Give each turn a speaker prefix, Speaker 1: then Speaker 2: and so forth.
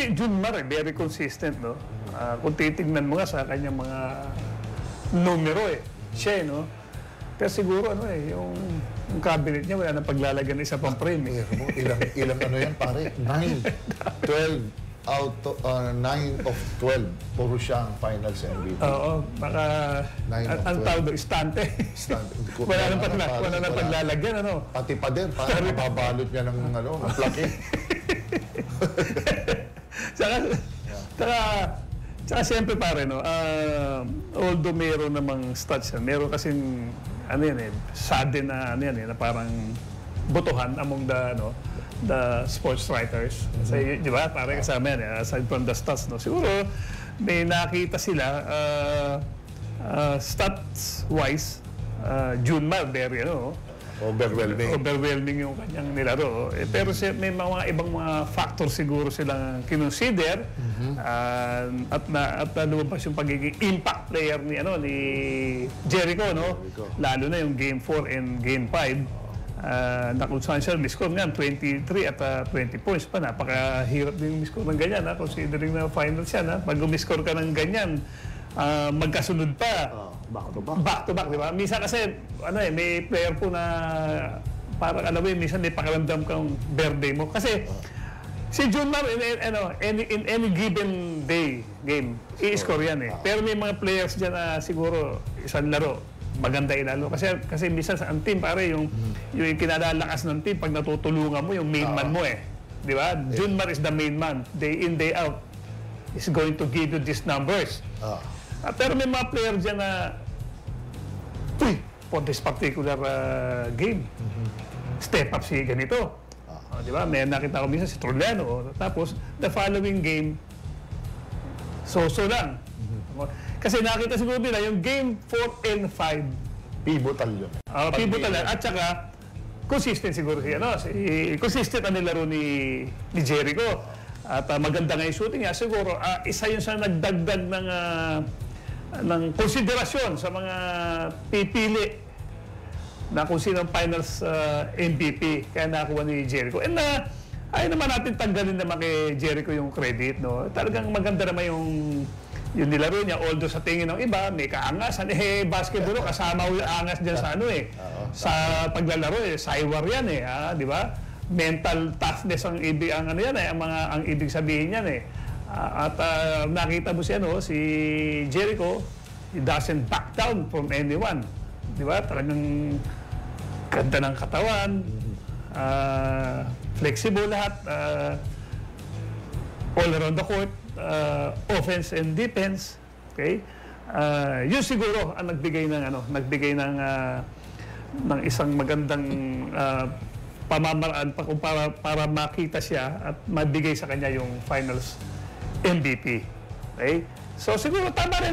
Speaker 1: si Junmar, very consistent, no? Kung titignan mo nga sa kanyang mga numero, siya, no? Pero siguro, yung cabinet niya, wala nang paglalagyan isa pang frame,
Speaker 2: Ilang ano yan, pare? 9, 12 out of 9 of 12. Puro siyang finals MVP.
Speaker 1: Oo, baka ang tawag doon, istante. Wala nang paglalagyan, ano?
Speaker 2: Pati pa din, parang mababalot niya ng plaki.
Speaker 1: Tsaka siyempre pare, no, although meron namang stats yan, meron kasing, sudden na, na parang botohan among the sports writers. Kasi, di ba, parang kasama yan, aside from the stats, no, siguro may nakita sila, stats-wise, Junmar, very, overwhelming yung kanyang nilaro. Pero may mga ibang mga factors siguro silang kinonsider at lumabas yung pagiging impact player ni Jericho, no? Lalo na yung Game 4 and Game 5. Na kung saan siya miscore nga 23 at 20 points pa. Napakahirap din yung miscore ng ganyan, considering na final siya. Pag umiscore ka ng ganyan, magkasunod pa.
Speaker 3: Back to back.
Speaker 1: Back to back, di ba? Minsan kasi, may player po na parang minsan may pakiramdam kang birthday mo. Kasi si Junmar, in any given day, game, i-score yan Pero may mga players dyan na siguro isang laro, maganda ilalo. Kasi minsan ang team, pare, yung kinalalakas ng team, pag natutulungan mo, yung main man mo Di ba? Junmar is the main man. Day in, day out. Is going to give you these numbers. Pero may mga player dyan na, for this particular game, step up si ganito. Di ba? May nakita ko minsan si Troliano. Tapos, the following game, so-so lang. Kasi nakita siguro nila yung game 4 and 5.
Speaker 2: Pivotal yun.
Speaker 1: Pivotal yan. At saka, consistent siguro consistent ang nilaro ni Jericho. At maganda nga yung shooting niya. Siguro, isa yun sa nagdagdag ng konsiderasyon sa mga pipili na kung sino ang finals MVP. Kaya nakakuha ni Jericho. And ayaw naman natin tanggalin naman kay Jericho yung credit. No? Talagang maganda naman yung nilaro niya, although sa tingin ng iba, may kaangasan. Basketball, kasama yung angas dyan sa sa paglalaro, saywar yan di ba? Mental toughness ang ibig, ang ibig sabihin yan At nakita mo si Jericho, he doesn't back down from anyone. Di ba? Talagang ganda ng katawan, flexible lahat, all around the court, offense and defense, okay? Yun siguro ang nagbigay ng isang magandang pamamaraan para makita siya at mabigay sa kanya yung finals MVP. Okay? So siguro tama rin.